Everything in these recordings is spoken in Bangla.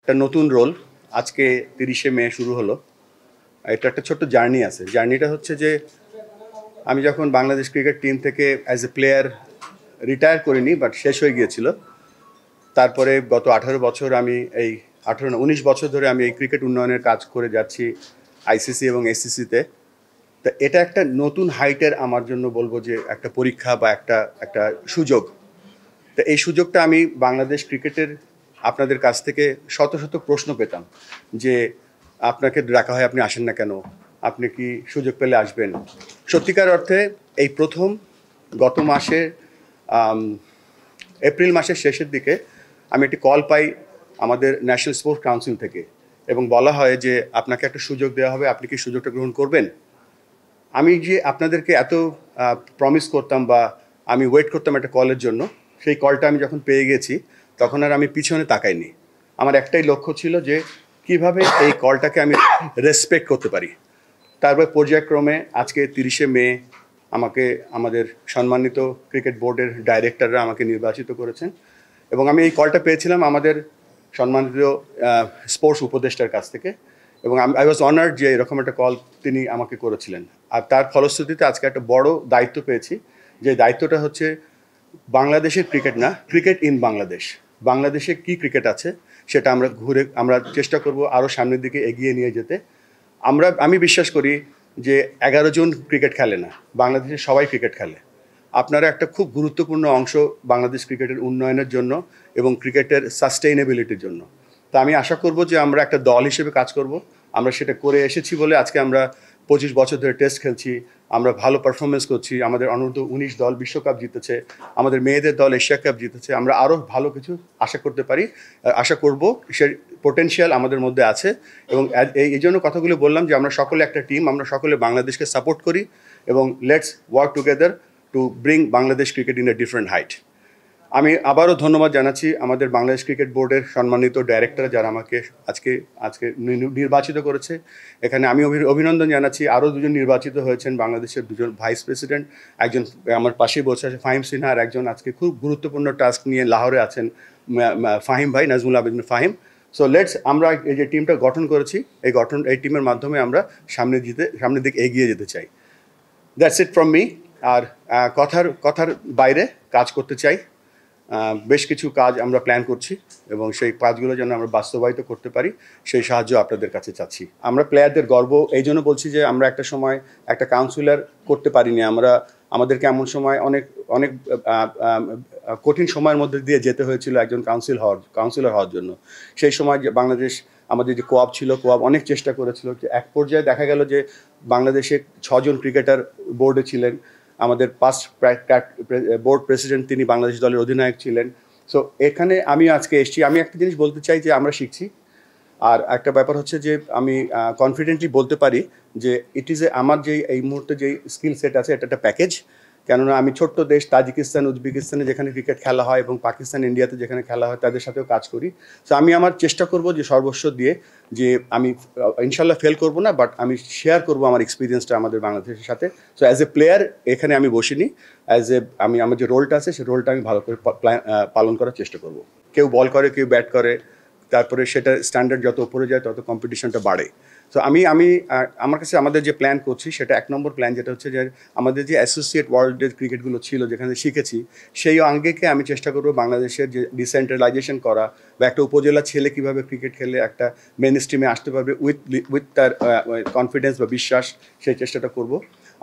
একটা নতুন রোল আজকে 30শে মে শুরু হলো। এটা একটা ছোট্ট জার্নি আছে। জার্নিটা হচ্ছে যে আমি যখন বাংলাদেশ ক্রিকেট টিম থেকে অ্যাজ এ প্লেয়ার রিটায়ার করিনি, বাট শেষ হয়ে গিয়েছিল। তারপরে গত 18 বছর আমি এই 19 বছর ধরে আমি এই ক্রিকেট উন্নয়নের কাজ করে যাচ্ছি আইসিসি এবং এসসিসিতে। তা এটা একটা নতুন হাইটের আমার জন্য বলবো যে একটা পরীক্ষা বা একটা সুযোগ। তো এই সুযোগটা আমি বাংলাদেশ ক্রিকেটের আপনাদের কাছ থেকে শত শত প্রশ্ন পেতাম যে আপনাকে ডাকা হয়, আপনি আসেন না কেন, আপনি কি সুযোগ পেলে আসবেন। সত্যিকার অর্থে এই প্রথম গত মাসে এপ্রিল মাসের শেষের দিকে আমি একটি কল পাই আমাদের ন্যাশনাল স্পোর্টস কাউন্সিল থেকে, এবং বলা হয় যে আপনাকে একটা সুযোগ দেওয়া হবে, আপনি কি সুযোগটা গ্রহণ করবেন। আমি যে আপনাদেরকে এত প্রমিস করতাম বা আমি ওয়েট করতাম একটা কলের জন্য, সেই কলটা আমি যখন পেয়ে গেছি তখন আর আমি পিছনে তাকাইনি। আমার একটাই লক্ষ্য ছিল যে কিভাবে এই কলটাকে আমি রেসপেক্ট করতে পারি। তারপর পর্যায়ক্রমে আজকে 30শে মে আমাকে আমাদের সম্মানিত ক্রিকেট বোর্ডের ডাইরেক্টররা আমাকে নির্বাচিত করেছেন, এবং আমি এই কলটা পেয়েছিলাম আমাদের সম্মানিত স্পোর্টস উপদেষ্টার কাছ থেকে, এবং আই ওয়াজ অনার্ড যে এরকম একটা কল তিনি আমাকে করেছিলেন। আর তার ফলশ্রুতিতে আজকে একটা বড় দায়িত্ব পেয়েছি, যে দায়িত্বটা হচ্ছে বাংলাদেশের ক্রিকেট না, ক্রিকেট ইন বাংলাদেশ। বাংলাদেশে কি ক্রিকেট আছে সেটা আমরা চেষ্টা করব আরও সামনের দিকে এগিয়ে নিয়ে যেতে। আমি বিশ্বাস করি যে 11 জন ক্রিকেট খেলে না, বাংলাদেশে সবাই ক্রিকেট খেলে। আপনারা একটা খুব গুরুত্বপূর্ণ অংশ বাংলাদেশ ক্রিকেটের উন্নয়নের জন্য এবং ক্রিকেটের সাস্টেইনেবিলিটির জন্য। তা আমি আশা করব যে আমরা একটা দল হিসেবে কাজ করব। আমরা সেটা করে এসেছি বলে আজকে আমরা 25 বছর ধরে টেস্ট খেলছি, আমরা ভালো পারফরমেন্স করছি, আমাদের অনূর্ধ্ব 19 দল বিশ্বকাপ জিতেছে, আমাদের মেয়েদের দল এশিয়া কাপ জিতেছে। আমরা আরও ভালো কিছু আশা করব, সে পোটেনশিয়াল আমাদের মধ্যে আছে। এবং এই জন্য কথাগুলো বললাম যে আমরা সকলে একটা টিম, আমরা সকলে বাংলাদেশকে সাপোর্ট করি, এবং let's work together to bring Bangladesh cricket in a different height. আমি আবারও ধন্যবাদ জানাচ্ছি আমাদের বাংলাদেশ ক্রিকেট বোর্ডের সম্মানিত ডাইরেক্টর যারা আমাকে আজকে নির্বাচিত করেছে। এখানে আমি অভিনন্দন জানাচ্ছি আরও দুজন নির্বাচিত হয়েছেন, বাংলাদেশের দুজন ভাইস প্রেসিডেন্ট, একজন আমার পাশেই বসে আছে ফাহিম সিনহা, আর একজন আজকে খুব গুরুত্বপূর্ণ টাস্ক নিয়ে লাহোরে আছেন ফাহিম ভাই, নাজমুল আবেদিন ফাহিম। সো আমরা এই যে টিমটা গঠন করেছি, এই টিমের মাধ্যমে আমরা সামনের দিকে এগিয়ে যেতে চাই। That's it from me. আর কথার বাইরে কাজ করতে চাই। বেশ কিছু কাজ আমরা প্ল্যান করছি, এবং সেই কাজগুলো যেন আমরা বাস্তবায়িত করতে পারি সেই সাহায্য আপনাদের কাছে চাচ্ছি। আমরা প্লেয়ারদের গর্ব এই জন্য বলছি যে আমরা একটা সময় একটা কাউন্সিলর করতে পারিনি। আমাদেরকে এমন সময় অনেক কঠিন সময়ের মধ্যে দিয়ে যেতে হয়েছিল একজন কাউন্সিলর হওয়ার জন্য। সেই সময় বাংলাদেশ আমাদের যে কোয়াব ছিল, কোয়াব অনেক চেষ্টা করেছিল, যে এক পর্যায়ে দেখা গেল যে বাংলাদেশে 6 জন ক্রিকেটার বোর্ডে ছিলেন। আমাদের পাস্ট বোর্ড প্রেসিডেন্ট তিনি বাংলাদেশ দলের অধিনায়ক ছিলেন। সো এখানে আমি আজকে এসেছি, আমি একটা জিনিস বলতে চাই যে আমরা শিখছি। আর একটা ব্যাপার হচ্ছে যে আমি কনফিডেন্টলি বলতে পারি যে আমার যে এই মুহূর্তে যে স্কিল সেট আছে এটা একটা প্যাকেজ। কেননা আমি ছোট্ট দেশ তাজিকিস্তান, উজবেকিস্তানে যেখানে ক্রিকেট খেলা হয়, এবং পাকিস্তান, ইন্ডিয়াতে যেখানে খেলা হয়, তাদের সাথেও কাজ করি। সো আমি আমার চেষ্টা করব যে সর্বস্ব দিয়ে, যে আমি ইনশাল্লাহ ফেল করব না, বাট আমি শেয়ার করব আমার এক্সপিরিয়েন্সটা আমাদের বাংলাদেশের সাথে। সো অ্যাজ এ প্লেয়ার এখানে আমি বসিনি, আমার যে রোলটা আছে সেই রোলটা আমি ভালো করে পালন করার চেষ্টা করব। কেউ বল করে, কেউ ব্যাট করে, তারপরে সেটা স্ট্যান্ডার্ড যত উপরে যায় তত কম্পিটিশনটা বাড়ে। সো আমার কাছে আমাদের যে প্ল্যান করছি সেটা 1 নম্বর প্ল্যান, যেটা হচ্ছে যে আমাদের যে অ্যাসোসিয়েট ওয়ার্ল্ডের ক্রিকেটগুলো ছিল যেখানে শিখেছি, সেই আঙ্গিকে আমি চেষ্টা করব বাংলাদেশের যে ডিসেন্ট্রালাইজেশন করা, বা একটা উপজেলা ছেলে কীভাবে ক্রিকেট খেলে একটা মেন স্ট্রিমে আসতে পারবে উইথ তার কনফিডেন্স বা বিশ্বাস, সেই চেষ্টাটা করব।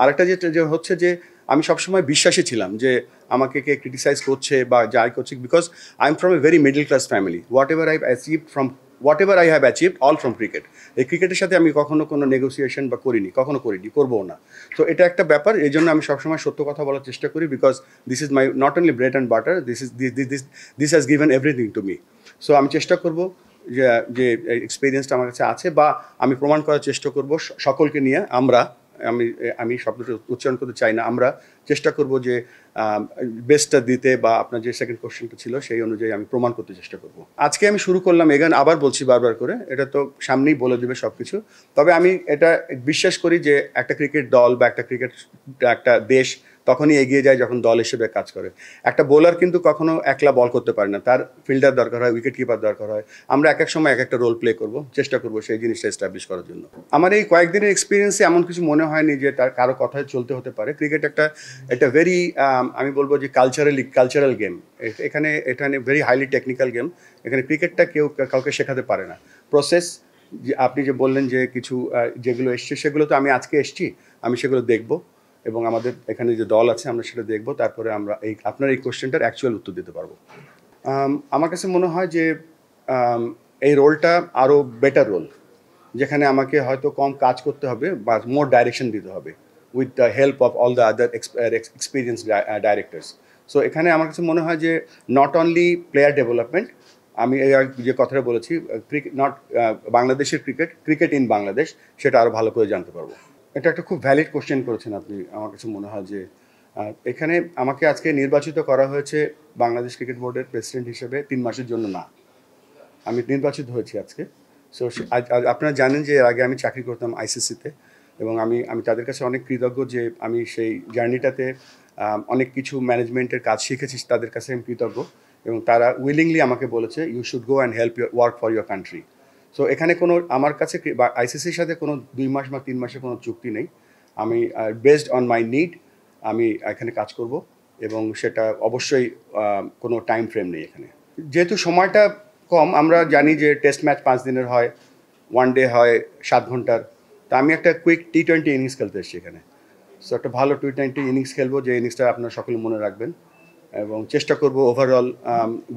আরেকটা যেটা হচ্ছে যে আমি সবসময় বিশ্বাসী ছিলাম যে আমাকে কে ক্রিটিসাইজ করছে বা যাই করছে, because I am from a very middle class family. What ever I have achieved all from cricket. এই ক্রিকেটের সাথে আমি কখনো কোনো নেগোসিয়েশন বা করিনি, করবো না। তো এটা একটা ব্যাপার, এই জন্য আমি সবসময় সত্য কথা বলার চেষ্টা করি, because this is my not only bread and butter, this has given everything to me. So আমি চেষ্টা করব যে এক্সপিরিয়েন্সটা আমার কাছে আছে, বা আমি প্রমাণ করার চেষ্টা করব সকলকে নিয়ে। আমি শব্দটা উচ্চারণ করতে চাই না, আমরা চেষ্টা করব যে বেস্টটা দিতে, বা আপনার যে সেকেন্ড কোশ্চেনটা ছিল সেই অনুযায়ী আমি প্রমাণ করতে চেষ্টা করব। আজকে আমি শুরু করলাম এগান, আবার বলছি বারবার করে, এটা তো সামনেই বলে দেবে সব কিছু। তবে আমি এটা বিশ্বাস করি যে একটা ক্রিকেট দল বা একটা দেশ তখনই এগিয়ে যায় যখন দল হিসেবে কাজ করে। একটা বোলার কিন্তু কখনো একলা বল করতে পারে না, তার ফিল্ডার দরকার হয়, উইকেট কিপার দরকার হয়। আমরা এক এক সময় এক একটা রোল প্লে করব, চেষ্টা করব সেই জিনিসটা এস্টাবলিশ করার জন্য। আমার এই কয়েকদিনের এক্সপিরিয়েন্সে এমন কিছু মনে হয়নি যে তার কারো কথায় চলতে হতে পারে। ক্রিকেট একটা ভেরি আমি বলবো যে কালচারাল গেম। এখানে ভেরি হাইলি টেকনিক্যাল গেম। এখানে ক্রিকেটটা কেউ কাউকে শেখাতে পারে না। প্রসেস, যে আপনি যে বললেন যে কিছু যেগুলো এসছে সেগুলো তো আমি আজকে এসছি, আমি সেগুলো দেখব এবং আমাদের এখানে যে দল আছে আমরা সেটা দেখব, তারপরে আমরা আপনার এই কোশ্চেনটার অ্যাকচুয়াল উত্তর দিতে পারবো। আমার কাছে মনে হয় যে এই রোলটা আরও বেটার রোল, যেখানে আমাকে হয়তো কম কাজ করতে হবে বা মোর ডাইরেকশন দিতে হবে with the help of all the other experience directors. So এখানে আমার কাছে মনে হয় যে নট অনলি প্লেয়ার ডেভেলপমেন্ট, আমি যে কথাটা বলেছি বাংলাদেশের ক্রিকেট ইন বাংলাদেশ, সেটা আরও ভালো করে জানতে পারবো। এটা একটা খুব ভ্যালিড কোশ্চেন করেছেন আপনি। আমার কাছে মনে হয় যে এখানে আমাকে আজকে নির্বাচিত করা হয়েছে বাংলাদেশ ক্রিকেট বোর্ডের প্রেসিডেন্ট হিসেবে 3 মাসের জন্য না, আমি নির্বাচিত হয়েছি আজকে। সো আপনারা জানেন যে এর আগে আমি চাকরি করতাম আইসিসিতে, এবং আমি তাদের কাছে অনেক কৃতজ্ঞ যে আমি সেই জার্নিটাতে অনেক কিছু ম্যানেজমেন্টের কাজ শিখেছি, তাদের কাছে আমি কৃতজ্ঞ। এবং তারা উইলিংলি আমাকে বলেছে you should go and help work for your country. So এখানে কোনো আমার কাছে আইসিসির সাথে কোনো 2 মাস বা 3 মাসের কোনো চুক্তি নেই। আমি বেসড অন মাই নিড আমি এখানে কাজ করব, এবং সেটা অবশ্যই কোনো টাইম ফ্রেম নেই এখানে। যেহেতু সময়টা কম, আমরা জানি যে টেস্ট ম্যাচ 5 দিনের হয়, ওয়ান ডে হয় 7 ঘন্টার। তা আমি একটা কুইক T20 ইনিংস খেলতে এসেছি এখানে। সো একটা ভালো T20 ইনিংস খেলবো, যে ইনিংসটা আপনারা সকলে মনে রাখবেন, এবং চেষ্টা করব ওভারঅল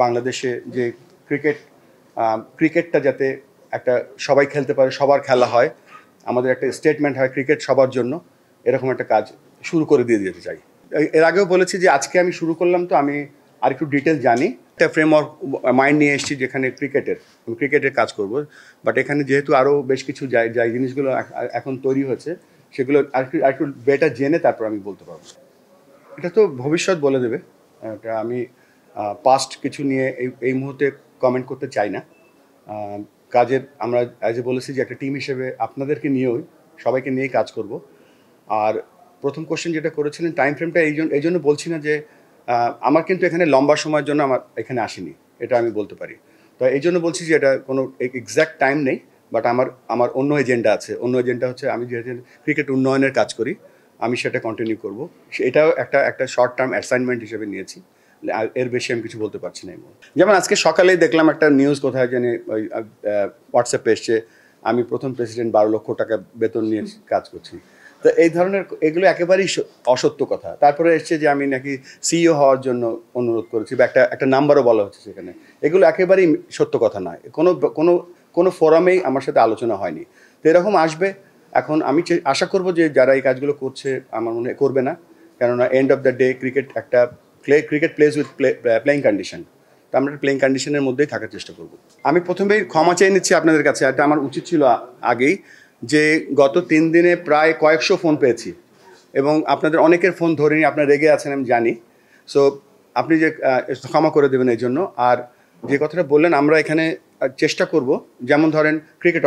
বাংলাদেশে যে ক্রিকেটটা যাতে একটা সবাই খেলতে পারে, সবার খেলা হয়, আমাদের একটা স্টেটমেন্ট হয় ক্রিকেট সবার জন্য, এরকম একটা কাজ শুরু করে দিয়ে যেতে চাই। এর আগেও বলেছি যে আজকে আমি শুরু করলাম, তো আমি আর একটু ডিটেল জানি, একটা ফ্রেমওয়ার্ক মাইন্ড নিয়ে এসেছি যেখানে ক্রিকেটের কাজ করব। বাট এখানে যেহেতু আরও বেশ কিছু যাই জিনিসগুলো এখন তৈরি হয়েছে, সেগুলো আরেকটু বেটার জেনে তারপর আমি বলতে পারবো। এটা তো ভবিষ্যৎ বলে দেবে। এটা আমি পাস্ট কিছু নিয়ে এই মুহূর্তে কমেন্ট করতে চাই না। কাজের আমরা অ্যাজ এ বলেছি যে একটা টিম হিসেবে আপনাদেরকে নিয়েই, সবাইকে নিয়েই কাজ করব। আর প্রথম কোশ্চেন যেটা করেছিলেন টাইম ফ্রেমটা, এই জন্য বলছি না যে আমার কিন্তু এখানে লম্বা সময়ের জন্য আমার এখানে আসেনি, এটা আমি বলতে পারি। তো এই জন্য বলছি যে এটা কোনো এক্স্যাক্ট টাইম নেই, বাট আমার অন্য এজেন্ডা আছে। অন্য এজেন্ডা হচ্ছে আমি যেহেতু ক্রিকেট উন্নয়নের কাজ করি, আমি সেটা কন্টিনিউ করব। এটাও একটা শর্ট টার্ম অ্যাসাইনমেন্ট হিসেবে নিয়েছি, এর বেশি আমি কিছু বলতে পারছি না। যেমন আজকে সকালেই দেখলাম একটা নিউজ, কোথায় জানি ওই হোয়াটসঅ্যাপে এসছে, আমি প্রথম প্রেসিডেন্ট 12 লক্ষ টাকা বেতন নিয়ে কাজ করছি। তো এই ধরনের এগুলো একেবারেই অসত্য কথা। তারপরে এসছে যে আমি নাকি সিইও হওয়ার জন্য অনুরোধ করেছি, বা একটা নাম্বারও বলা হচ্ছে সেখানে। এগুলো একেবারেই সত্য কথা নয়, কোনো ফোরামেই আমার সাথে আলোচনা হয়নি। তো এরকম আসবে। এখন আমি আশা করব যে যারা এই কাজগুলো করছে, আমার মনে হয় করবে না, কেননা end of the day cricket plays with playing condition. তো আমরা প্লেইং কন্ডিশনের মধ্যেই থাকার চেষ্টা করব। আমি প্রথমেই ক্ষমা চেয়ে নিচ্ছি আপনাদের কাছে, এটা আমার উচিত ছিল আগেই, যে গত 3 দিনে প্রায় কয়েকশো ফোন পেয়েছি, এবং আপনাদের অনেকের ফোন ধরিনি, আপনারা রেগে আছেন আমি জানি। সো আপনি যে ক্ষমা করে দেবেন এই জন্য। আর যে কথাটা বললেন, আমরা এখানে চেষ্টা করব, যেমন ধরেন ক্রিকেট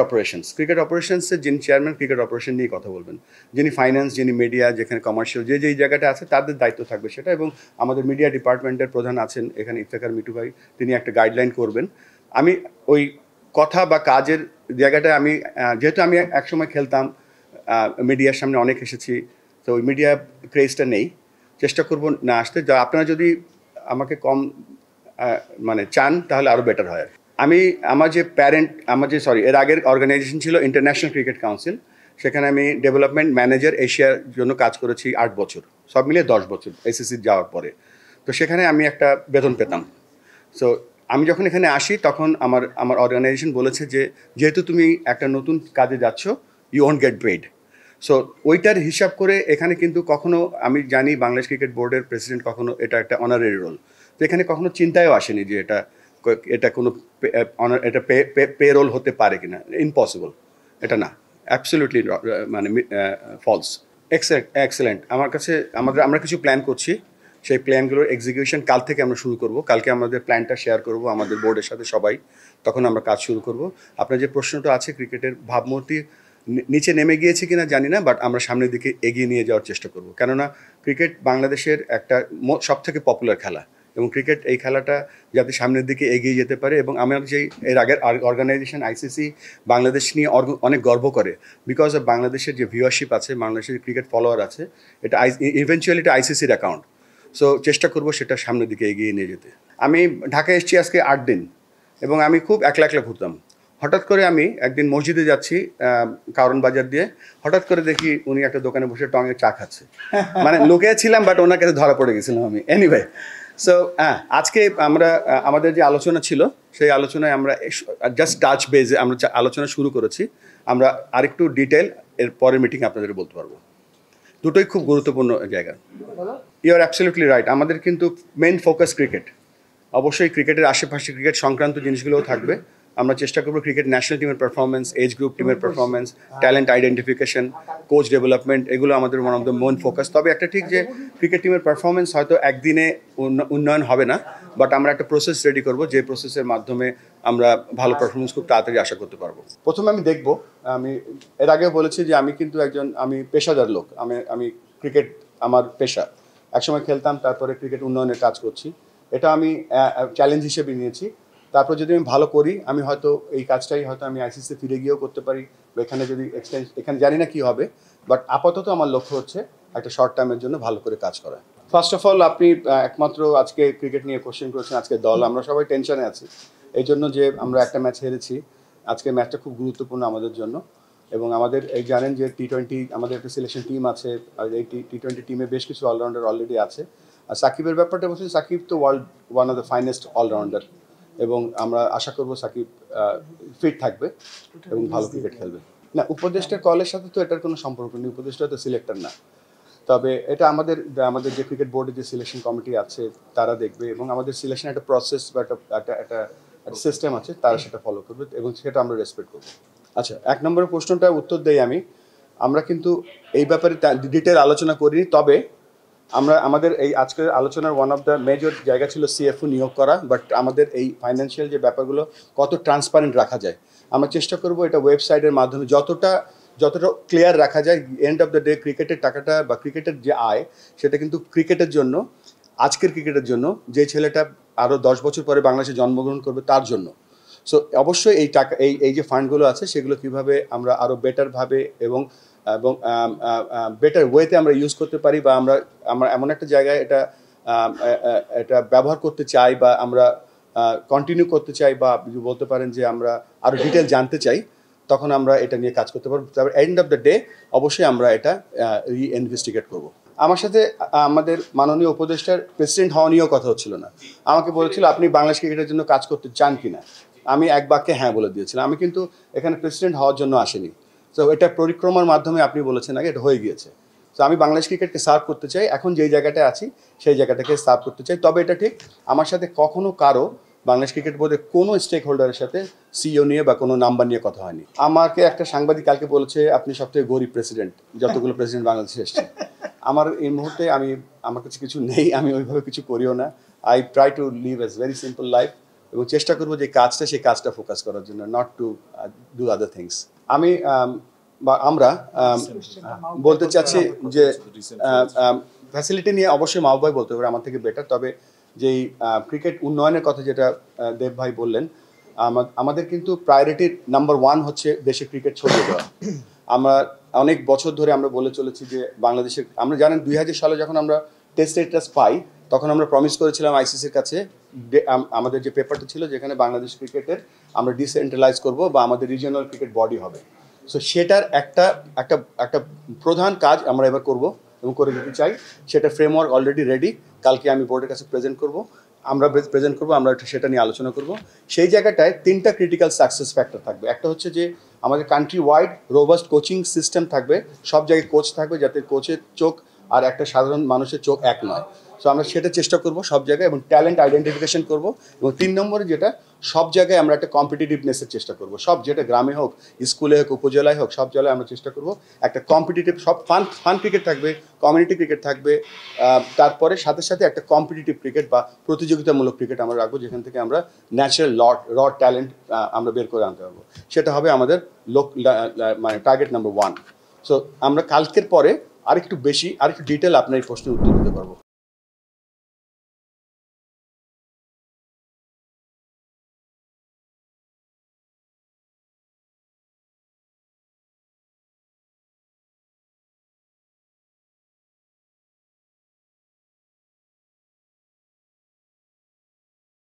অপারেশনসের যিনি চেয়ারম্যান, ক্রিকেট অপারেশন নিয়ে কথা বলবেন, যিনি ফাইন্যান্স, যিনি মিডিয়া, যেখানে কমার্শিয়াল, যেই জায়গাটা আছে তাদের দায়িত্ব থাকবে সেটা। এবং আমাদের মিডিয়া ডিপার্টমেন্টের প্রধান আছেন এখানে, ইফতেখার মিটু ভাই, তিনি একটা গাইডলাইন করবেন। আমি ওই কথা বা কাজের জায়গাটা যেহেতু আমি একসময় খেলতাম, মিডিয়ার সামনে অনেক এসেছি, তো ওই মিডিয়া ক্রেজটা নেই, চেষ্টা করব না আসতে। আপনারা যদি আমাকে কম চান তাহলে আরও বেটার হয়। এর আগের অর্গানাইজেশন ছিল ইন্টারন্যাশনাল ক্রিকেট কাউন্সিল, সেখানে আমি ডেভেলপমেন্ট ম্যানেজার এশিয়ার জন্য কাজ করেছি 8 বছর, সব মিলিয়ে 10 বছর এসিসি যাওয়ার পরে। তো সেখানে আমি একটা বেতন পেতাম। সো আমি যখন এখানে আসি, তখন আমার অর্গানাইজেশন বলেছে যে যেহেতু তুমি একটা নতুন কাজে যাচ্ছ, you won't get paid. So ওইটার হিসাব করে এখানে কিন্তু কখনো, আমি জানি বাংলাদেশ ক্রিকেট বোর্ডের প্রেসিডেন্ট, কখনো এটা একটা অনারারি রোল, তো এখানে কখনো চিন্তায়ও আসেনি যে এটা কোনো পে রোল হতে পারে কিনা। ইম্পসিবল, এটা না, অ্যাবসলিউটলি ফলস। এক্সেলেন্ট। আমার কাছে আমরা কিছু প্ল্যান করছি, সেই প্ল্যানগুলোর এক্সিকিউশন কাল থেকে আমরা শুরু করব। কালকে আমাদের প্ল্যানটা শেয়ার করব আমাদের বোর্ডের সাথে সবাই, তখন আমরা কাজ শুরু করব। আপনার যে প্রশ্নটা আছে ক্রিকেটের ভাবমূর্তি, নিচে নেমে গিয়েছে কিনা জানি না, বাট আমরা সামনের দিকে এগিয়ে নিয়ে যাওয়ার চেষ্টা করব। কেননা ক্রিকেট বাংলাদেশের একটা সবথেকে পপুলার খেলা, এবং ক্রিকেট এই খেলাটা যাতে সামনের দিকে এগিয়ে যেতে পারে। এবং আমার যেই এর আগের অর্গানাইজেশন আইসিসি বাংলাদেশ নিয়ে অনেক গর্ব করে, বিকজ অফ বাংলাদেশের যে ভিউয়ারশিপ আছে, বাংলাদেশের ক্রিকেট ফলোয়ার আছে, এটা ইভেনচুয়ালি এটা আইসিসির অ্যাকাউন্ট। সো চেষ্টা করব সেটা সামনের দিকে এগিয়ে নিয়ে যেতে। আমি ঢাকায় এসেছি আজকে 8 দিন, এবং আমি খুব একলা একলা ঘুরতাম। হঠাৎ করে আমি একদিন মসজিদে যাচ্ছি কারণ বাজার দিয়ে, হঠাৎ করে দেখি উনি একটা দোকানে বসে টঙে চা খাচ্ছে। মানে লুকিয়ে ছিলাম, বাট ওনার কাছে ধরা পড়ে গেছিলাম আমি। এনিওয়ে, সো আজকে আমরা আমাদের যে আলোচনা ছিল, সেই আলোচনায় আমরা জাস্ট টাচ বেজে আমরা আলোচনা শুরু করেছি। আমরা আরেকটু ডিটেল এর পরের মিটিং আপনাদের বলতে পারবো। দুটোই খুব গুরুত্বপূর্ণ জায়গা। You are absolutely right. আমাদের কিন্তু মেইন ফোকাস ক্রিকেট। অবশ্যই ক্রিকেটের আশেপাশে ক্রিকেট সংক্রান্ত জিনিসগুলোও থাকবে। আমরা চেষ্টা করবো ক্রিকেট ন্যাশনাল টিমের পারফরমেন্স, এজ গ্রুপ টিমের performance, talent identification, coach development, এগুলো আমাদের one of the main focus. তবে একটা ঠিক যে ক্রিকেট টিমের পারফরমেন্স হয়তো একদিনে উন্নয়ন হবে না, বাট আমরা একটা প্রসেস রেডি করবো, যে প্রসেসের মাধ্যমে আমরা ভালো পারফরমেন্স খুব তাড়াতাড়ি আশা করতে পারবো। প্রথমে আমি দেখবো, আমি এর আগেও বলেছি যে আমি কিন্তু আমি পেশাদার লোক। আমি ক্রিকেট আমার পেশা। একসময় খেলতাম, তারপরে ক্রিকেট উন্নয়নের কাজ করছি। এটা আমি চ্যালেঞ্জ হিসেবে নিয়েছি। তারপর যদি আমি ভালো করি, আমি হয়তো এই কাজটাই হয়তো আমি আইসিসিতে ফিরে গিয়েও করতে পারি, বা এখানে যদি এখানে জানি না কি হবে, বাট আপাতত আমার লক্ষ্য হচ্ছে একটা শর্ট টাইমের জন্য ভালো করে কাজ করা। ফার্স্ট অফ অল, আপনি একমাত্র আজকে ক্রিকেট নিয়ে কোশ্চেন করেছেন। আজকে দল, আমরা সবাই টেনশনে আছি এই জন্য যে আমরা একটা ম্যাচ হেরেছি। আজকে ম্যাচটা খুব গুরুত্বপূর্ণ আমাদের জন্য, এবং আমাদের এই জানেন যে টি-20 আমাদের একটা সিলেকশন টিম আছে, আর এই টি-20 টিমে বেশ কিছু অলরাউন্ডার অলরেডি আছে। আর সাকিবের ব্যাপারটা বলছি, সাকিব তো world one of the finest allrounder, এবং আমরা আশা করব সাকিব ফিট থাকবে এবং ভালো ক্রিকেট খেলবে। না, উপদেষ্টার কলের সাথে তো এটার কোনো সম্পর্ক নেই। উপদেষ্টা তো সিলেক্টর না। তবে এটা আমাদের যে ক্রিকেট বোর্ডের যে সিলেকশন কমিটি আছে তারা দেখবে, এবং আমাদের সিলেকশন একটা প্রসেস বা একটা সিস্টেম আছে, তারা সেটা ফলো করবে, এবং সেটা আমরা রেসপেক্ট করবো। আচ্ছা, 1 নম্বরের প্রশ্নটার উত্তর দেই আমি। আমরা কিন্তু এই ব্যাপারে ডিটেল আলোচনা করিনি, তবে আমাদের এই আজকের আলোচনার ওয়ান অফ দ্য মেজর জায়গা ছিল সিএফও নিয়োগ করা, বাট আমাদের এই ফাইন্যান্সিয়াল যে ব্যাপারগুলো কত ট্রান্সপারেন্ট রাখা যায়, আমরা চেষ্টা করব এটা ওয়েবসাইটের মাধ্যমে যতটা ক্লিয়ার রাখা যায়। এন্ড অফ দ্য ডে ক্রিকেটের টাকাটা বা ক্রিকেটের যে আয়, সেটা কিন্তু ক্রিকেটের জন্য, আজকের ক্রিকেটের জন্য, যে ছেলেটা আরও 10 বছর পরে বাংলাদেশে জন্মগ্রহণ করবে তার জন্য। সো অবশ্যই এই টাকা, এই যে ফান্ডগুলো আছে, সেগুলো কীভাবে আমরা আরও বেটারভাবে এবং বেটার ওয়েতে আমরা ইউজ করতে পারি, বা আমরা এমন একটা জায়গায় এটা ব্যবহার করতে চাই, বা আমরা কন্টিনিউ করতে চাই, বা বলতে পারেন যে আমরা আরও ডিটেল জানতে চাই, তখন আমরা এটা নিয়ে কাজ করতে পারবো। তারপর এন্ড অফ দ্য ডে অবশ্যই আমরা এটা রিইনভেস্টিগেট করব। আমার সাথে আমাদের মাননীয় উপদেষ্টার প্রেসিডেন্ট হওয়া নিয়েও কথা হচ্ছিল না। আমাকে বলেছিল আপনি বাংলাদেশ ক্রিকেটের জন্য কাজ করতে চান কিনা। আমি এক বাক্যে হ্যাঁ বলে দিয়েছিলাম। আমি কিন্তু এখানে প্রেসিডেন্ট হওয়ার জন্য আসিনি। তো এটা পরিক্রমার মাধ্যমে আপনি বলেছেন আগে, এটা হয়ে গিয়েছে। তো আমি বাংলাদেশ ক্রিকেটকে সার্ভ করতে চাই, এখন যেই জায়গাটায় আছি সেই জায়গাটাকে সার্ভ করতে চাই। তবে এটা ঠিক, আমার সাথে কখনো কারো বাংলাদেশ ক্রিকেট বোর্ডের কোনো স্টেক হোল্ডারের সাথে সিইও নিয়ে বা কোনো নাম্বার নিয়ে কথা হয়নি। আমাকে একটা সাংবাদিক কালকে বলেছে আপনি সবথেকে গরিব প্রেসিডেন্ট, যতগুলো প্রেসিডেন্ট বাংলাদেশে এসছে। আমার এই মুহূর্তে আমার কাছে কিছু নেই, আমি ওইভাবে কিছু করিও না। I try to live a very simple life, এবং চেষ্টা করবো যে সেই কাজটা ফোকাস করার জন্য, not to do other things. আমরা বলতে চাচ্ছি যে ফ্যাসিলিটি নিয়ে অবশ্যই মাহবুব ভাই বলতে পারে আমার থেকে বেটার। তবে যেই ক্রিকেট উন্নয়নের কথা যেটা দেব ভাই বললেন, আমাদের কিন্তু প্রায়োরিটি নাম্বার 1 হচ্ছে দেশে ক্রিকেট ছড়িয়ে দেওয়া। আমরা অনেক বছর ধরে আমরা বলে চলেছি যে বাংলাদেশের, আমরা জানেন 2000 সালে যখন আমরা টেস্ট স্ট্যাটাস পাই, তখন আমরা প্রমিস করেছিলাম আইসিসির কাছে, আমাদের যে পেপারটা ছিল যেখানে বাংলাদেশ ক্রিকেটের আমরা ডিসেন্ট্রালাইজ করব, বা আমাদের রিজিওনাল ক্রিকেট বডি হবে। সো সেটার একটা প্রধান কাজ আমরা এবার করব এবং করে দিতে চাই। সেটা ফ্রেমওয়ার্ক অলরেডি রেডি, কালকে আমি বোর্ডের কাছে প্রেজেন্ট করব, আমরা সেটা নিয়ে আলোচনা করব। সেই জায়গাটায় 3টা ক্রিটিক্যাল সাকসেস ফ্যাক্টর থাকবে। একটা হচ্ছে যে আমাদের country wide robust coaching system থাকবে, সব জায়গায় কোচ থাকবে, যাতে কোচের চোখ আর একটা সাধারণ মানুষের চোখ এক নয়। সো আমরা সেটা চেষ্টা করব সব জায়গায়, এবং ট্যালেন্ট আইডেন্টিফিকেশন করব। এবং 3 নম্বরে যেটা, সব জায়গায় আমরা একটা কম্পিটিটিভনেসের চেষ্টা করব, সব যেটা গ্রামে হোক, স্কুলে হোক, উপজেলায় হোক, সব জায়গায় আমরা চেষ্টা করব একটা কম্পিটিটিভ, সব ফান ক্রিকেট থাকবে, কমিউনিটি ক্রিকেট থাকবে, তারপরে সাথে সাথে একটা কম্পিটিটিভ ক্রিকেট বা প্রতিযোগিতামূলক ক্রিকেট আমরা রাখবো, যেখান থেকে আমরা ন্যাচারাল র ট্যালেন্ট আমরা বের করে আনতে পারবো। সেটা হবে আমাদের মানে টার্গেট নাম্বার 1। সো আমরা কালকের পরে আরেকটু বেশি, আরেকটু ডিটেল আপনার এই প্রশ্নের উত্তর দিতে পারবো।